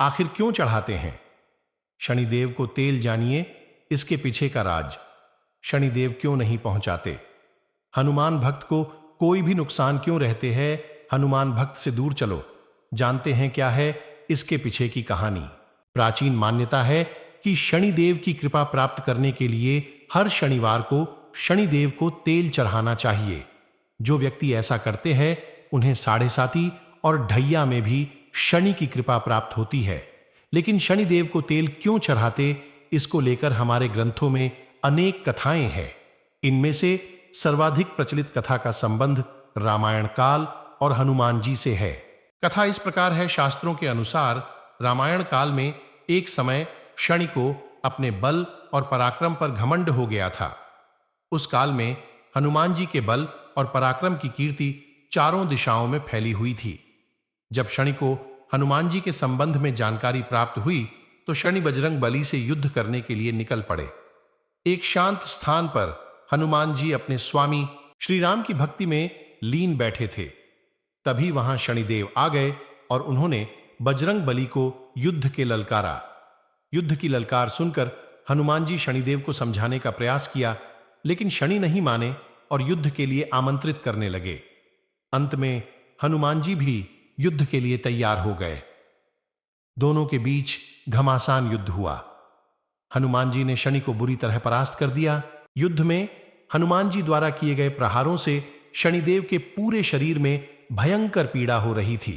आखिर क्यों चढ़ाते हैं? शनिदेव को तेल जानिए, इसके पीछे का राज। शनिदेव क्यों नहीं पहुंचाते? हनुमान भक्त को कोई भी नुकसान क्यों रहते हैं? हनुमान भक्त से दूर चलो, जानते हैं क्या है इसके पीछे की कहानी। प्राचीन मान्यता है कि शनिदेव की कृपा प्राप्त करने के लिए हर शनिवार को शनिदेव को तेल चढ़ाना चाहिए। जो व्यक्ति ऐसा करते हैं उन्हें साढ़े साती और ढैया में भी शनि की कृपा प्राप्त होती है। लेकिन शनिदेव को तेल क्यों चढ़ाते, इसको लेकर हमारे ग्रंथों में अनेक कथाएं हैं। इनमें से सर्वाधिक प्रचलित कथा का संबंध रामायण काल और हनुमान जी से है। कथा इस प्रकार है। शास्त्रों के अनुसार रामायण काल में एक समय शनि को अपने बल और पराक्रम पर घमंड हो गया था। उस काल में हनुमान जी के बल और पराक्रम की कीर्ति चारों दिशाओं में फैली हुई थी। जब शनि को हनुमान जी के संबंध में जानकारी प्राप्त हुई तो शनि बजरंग बली से युद्ध करने के लिए निकल पड़े। एक शांत स्थान पर हनुमान जी अपने स्वामी श्री राम की भक्ति में लीन बैठे थे। तभी वहां शनिदेव आ गए और उन्होंने बजरंग बली को युद्ध के ललकारा। युद्ध की ललकार सुनकर हनुमान जी शनिदेव को समझाने का प्रयास किया, लेकिन शनि नहीं माने और युद्ध के लिए आमंत्रित करने लगे। अंत में हनुमान जी भी युद्ध के लिए तैयार हो गए। दोनों के बीच घमासान युद्ध हुआ। हनुमान जी ने शनि को बुरी तरह परास्त कर दिया। युद्ध में हनुमान जी द्वारा किए गए प्रहारों से शनिदेव के पूरे शरीर में भयंकर पीड़ा हो रही थी।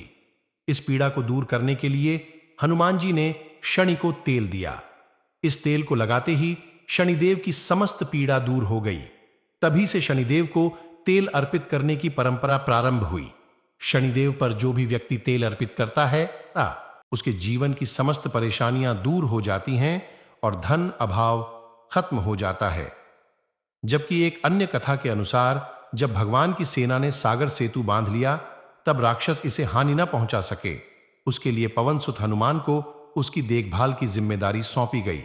इस पीड़ा को दूर करने के लिए हनुमान जी ने शनि को तेल दिया। इस तेल को लगाते ही शनिदेव की समस्त पीड़ा दूर हो गई। तभी से शनिदेव को तेल अर्पित करने की परंपरा प्रारंभ हुई। शनिदेव पर जो भी व्यक्ति तेल अर्पित करता है उसके जीवन की समस्त परेशानियां दूर हो जाती हैं और धन अभाव खत्म हो जाता है। जबकि एक अन्य कथा के अनुसार जब भगवान की सेना ने सागर सेतु बांध लिया तब राक्षस इसे हानि न पहुंचा सके, उसके लिए पवन सुत हनुमान को उसकी देखभाल की जिम्मेदारी सौंपी गई।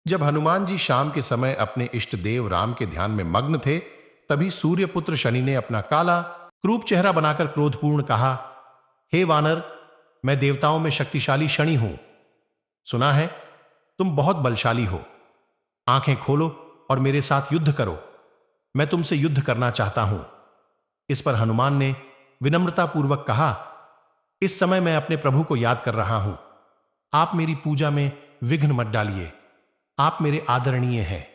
जब हनुमान जी शाम के समय अपने इष्ट देव राम के ध्यान में मग्न थे, तभी सूर्यपुत्र शनि ने अपना काला क्रूप चेहरा बनाकर क्रोधपूर्ण कहा, हे वानर, मैं देवताओं में शक्तिशाली शनि हूं। सुना है तुम बहुत बलशाली हो। आंखें खोलो और मेरे साथ युद्ध करो। मैं तुमसे युद्ध करना चाहता हूं। इस पर हनुमान ने विनम्रतापूर्वक कहा, इस समय मैं अपने प्रभु को याद कर रहा हूं। आप मेरी पूजा में विघ्न मत डालिए। आप मेरे आदरणीय हैं।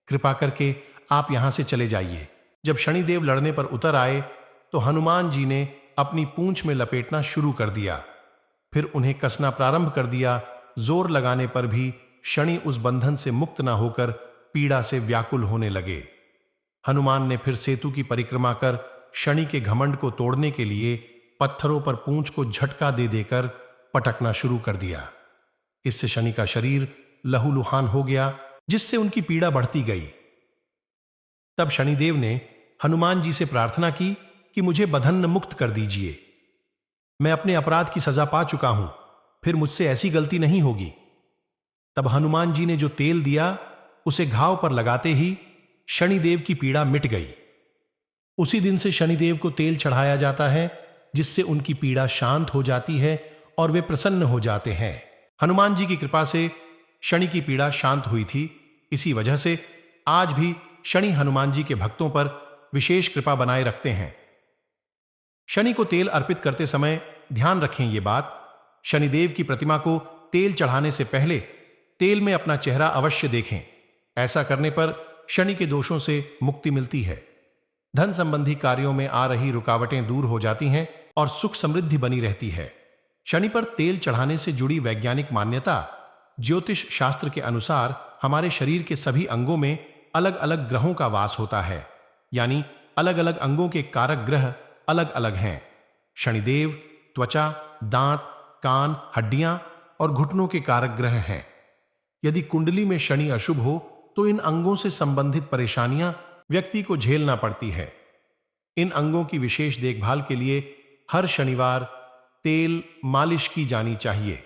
कृपा करके आप यहां से चले जाइए। जब शनिदेव लड़ने पर उतर आए तो हनुमान जी ने अपनी पूंछ में लपेटना शुरू कर दिया। फिर उन्हें कसना प्रारंभ कर दिया। जोर लगाने पर भी शनि उस बंधन से मुक्त न होकर पीड़ा से व्याकुल होने लगे। हनुमान ने फिर सेतु की परिक्रमा कर शनि के घमंड को तोड़ने के लिए पत्थरों पर पूंछ को झटका दे देकर पटकना शुरू कर दिया। इससे शनि का शरीर लहूलुहान हो गया, जिससे उनकी पीड़ा बढ़ती गई। तब शनिदेव ने हनुमान जी से प्रार्थना की कि मुझे बंधन मुक्त कर दीजिए। मैं अपने अपराध की सजा पा चुका हूं, फिर मुझसे ऐसी गलती नहीं होगी। तब हनुमान जी ने जो तेल दिया उसे घाव पर लगाते ही शनिदेव की पीड़ा मिट गई। उसी दिन से शनिदेव को तेल चढ़ाया जाता है, जिससे उनकी पीड़ा शांत हो जाती है और वे प्रसन्न हो जाते हैं। हनुमान जी की कृपा से शनि की पीड़ा शांत हुई थी। इसी वजह से आज भी शनि हनुमान जी के भक्तों पर विशेष कृपा बनाए रखते हैं। शनि को तेल अर्पित करते समय ध्यान रखें ये बात, शनिदेव की प्रतिमा को तेल चढ़ाने से पहले तेल में अपना चेहरा अवश्य देखें। ऐसा करने पर शनि के दोषों से मुक्ति मिलती है। धन संबंधी कार्यों में आ रही रुकावटें दूर हो जाती हैं और सुख समृद्धि बनी रहती है। शनि पर तेल चढ़ाने से जुड़ी वैज्ञानिक मान्यता, ज्योतिष शास्त्र के अनुसार हमारे शरीर के सभी अंगों में अलग अलग ग्रहों का वास होता है, यानी अलग अलग अंगों के कारक ग्रह अलग अलग हैं। शनिदेव त्वचा, दांत, कान, हड्डियां और घुटनों के कारक ग्रह हैं। यदि कुंडली में शनि अशुभ हो तो इन अंगों से संबंधित परेशानियां व्यक्ति को झेलना पड़ती है। इन अंगों की विशेष देखभाल के लिए हर शनिवार तेल मालिश की जानी चाहिए।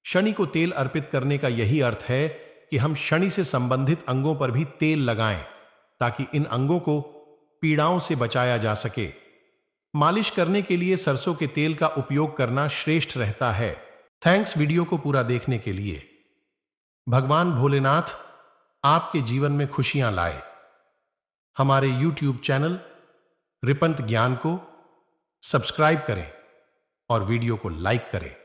शनि को तेल अर्पित करने का यही अर्थ है कि हम शनि से संबंधित अंगों पर भी तेल लगाएं, ताकि इन अंगों को पीड़ाओं से बचाया जा सके। मालिश करने के लिए सरसों के तेल का उपयोग करना श्रेष्ठ रहता है। थैंक्स वीडियो को पूरा देखने के लिए। भगवान भोलेनाथ आपके जीवन में खुशियां लाए। हमारे YouTube चैनल रिपंत ज्ञान को सब्सक्राइब करें और वीडियो को लाइक करें।